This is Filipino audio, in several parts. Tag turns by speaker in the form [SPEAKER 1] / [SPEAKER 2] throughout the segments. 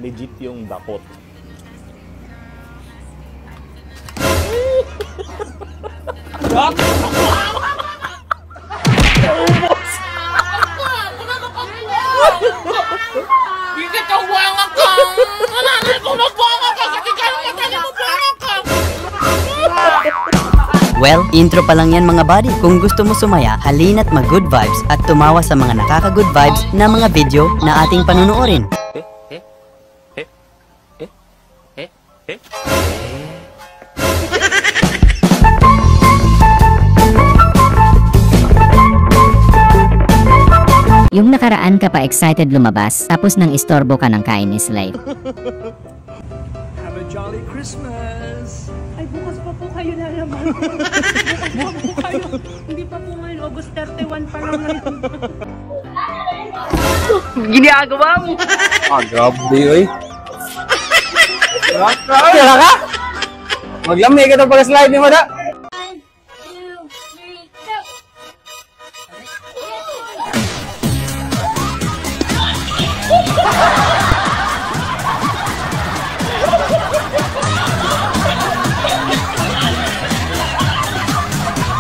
[SPEAKER 1] legit yung dapot.
[SPEAKER 2] Well, intro pa lang yan mga buddy. Kung gusto mo sumaya, halina't mag-good vibes at tumawa sa mga nakaka-good vibes na mga video na ating panunuorin. Yung nakaraan ka pa excited lumabas, tapos nang istorbo ka ng kain ni Slave.
[SPEAKER 3] Have a jolly Christmas!
[SPEAKER 4] Ay, bukas pa po kayo na naman. Bukas pa po kayo. Hindi pa po ngayon. August 31 pa lang ngayon.
[SPEAKER 5] Ginagawa mo!
[SPEAKER 6] Ah, grabe oy. Kaya ka? Maglamig ka ito pag-slide ni Mada.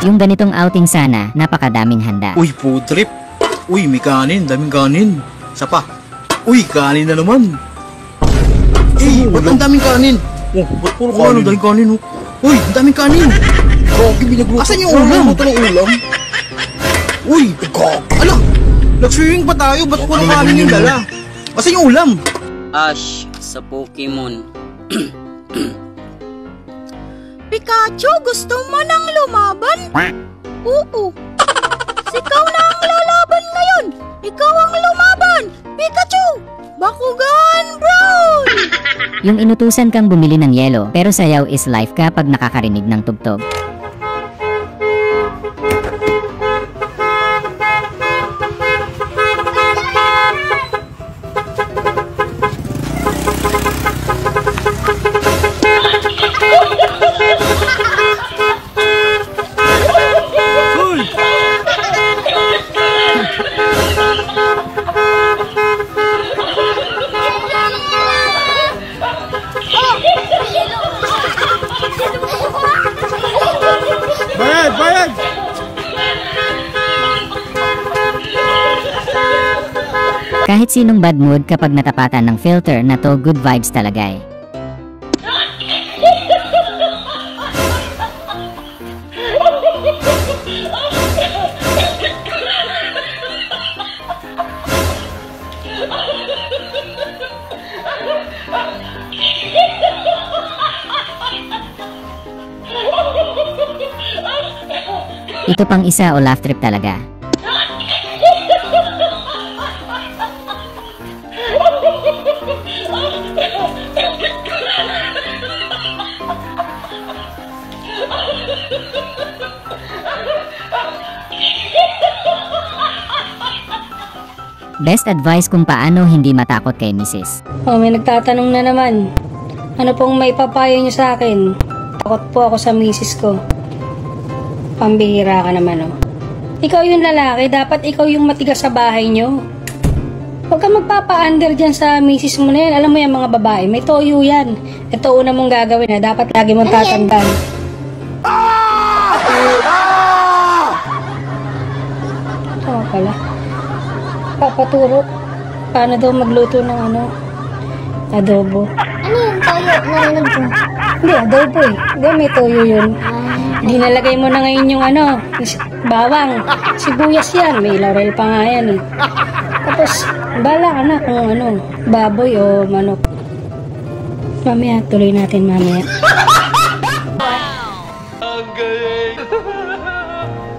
[SPEAKER 2] Yung ganitong outing sana, napakadaming handa.
[SPEAKER 7] Uy, food trip. Uy, may kanin. Daming kanin. Isa pa. Uy, kanin na naman. Eh, ba't ang daming kanin? Oh, ba't puro kanin? Ang daming kanin, oh. Uy, ang daming kanin. Kaki, binagluto. Asan yung ulam? Ito ng ulam. Uy, ala, nag-swimming pa tayo. Ba't puro kanin yung dala? Asan yung ulam?
[SPEAKER 5] Ash sa Pokemon.
[SPEAKER 8] Pikachu, gusto mo nang lumaban? Oo. Ikaw na ang lalaban ngayon. Ikaw ang lumaban. Pikachu, Bakugan Brown!
[SPEAKER 2] Yung inutusan kang bumili ng yelo, pero sayaw is life kapag nakakarinig ng tugtog.
[SPEAKER 6] Bayad!
[SPEAKER 2] Kahit sinong bad mood kapag natapatan ng filter na to, good vibes talaga eh. Ito pang isa o laugh trip talaga. Best advice kung paano hindi matakot kay Mrs.
[SPEAKER 4] Oh, may nagtatanong na naman. Ano pong may papayo niyo sa akin? Takot po ako sa misis ko. Pambihira ka naman, oh. Ikaw yung lalaki, dapat ikaw yung matigas sa bahay nyo. Huwag ka magpapa-under dyan sa misis mo na yan. Alam mo yan, mga babae, may toyo yan. Ito una mong gagawin na dapat lagi mong tatandaan. Ito pala. Papaturo. Paano daw magluto ng adobo.
[SPEAKER 8] Ano yung toyo? Narinig ko.
[SPEAKER 4] Hindi, adobo eh. Hindi, may toyo yun. Dinalagay mo na ngayon yung bawang, sibuyas yan, may laurel pa nga yan eh. Tapos, bala ka na kung baboy o manok. Mamaya, tuloy natin mamaya.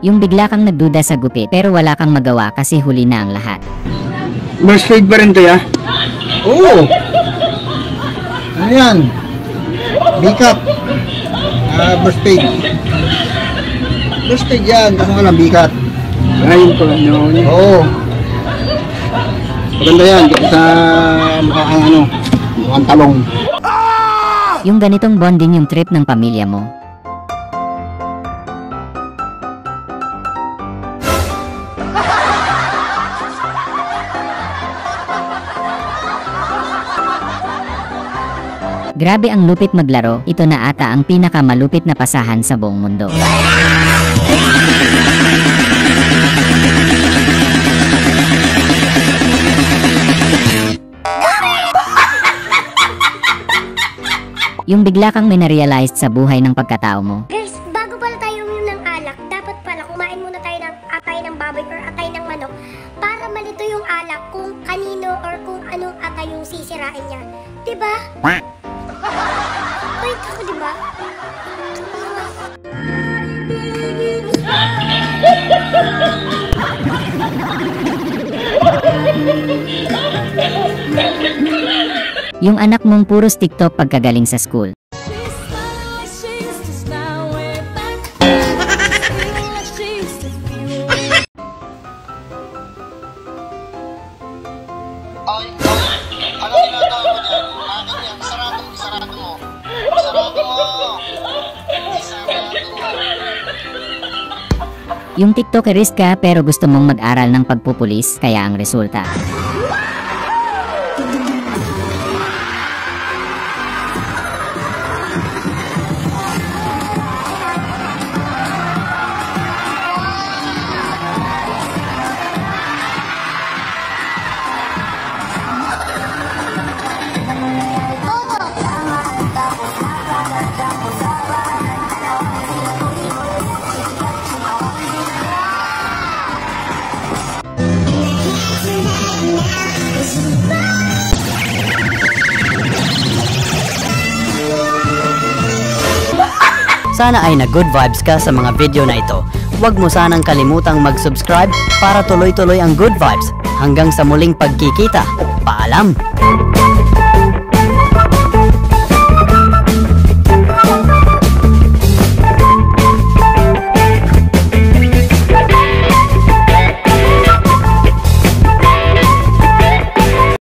[SPEAKER 2] Yung bigla kang nagduda sa gupit pero wala kang magawa kasi huli na ang lahat.
[SPEAKER 6] Burst fade ba rin to ya? Oo! Ano yan? Bicap. Burst fade. Burst fade yan, kaso nga lang bikat. Ayun ko lang yun. Oo. Maganda yan, dito sa mukhang talong.
[SPEAKER 2] Yung ganitong bonding yung trip ng pamilya mo.
[SPEAKER 1] Grabe ang lupit maglaro, ito na ata ang pinakamalupit na pasahan sa buong mundo. Yung bigla kang may na-realized sa buhay ng pagkatao mo.
[SPEAKER 8] Guys, bago pala tayo uminom ng alak, dapat pala kumain muna tayo ng atay ng baboy or atay ng manok para malito yung alak kung kanino or kung anong atay yung sisirain niya. Diba? Wait ako, diba?
[SPEAKER 1] Yung anak mong puros TikTok pagkagaling sa school. Yung TikTokerist ka pero gusto mong mag-aral ng pagpupulis, kaya ang resulta.
[SPEAKER 2] Sana ay na-good vibes ka sa mga video na ito. Huwag mo sanang kalimutang mag-subscribe para tuloy-tuloy ang good vibes. Hanggang sa muling pagkikita. Paalam!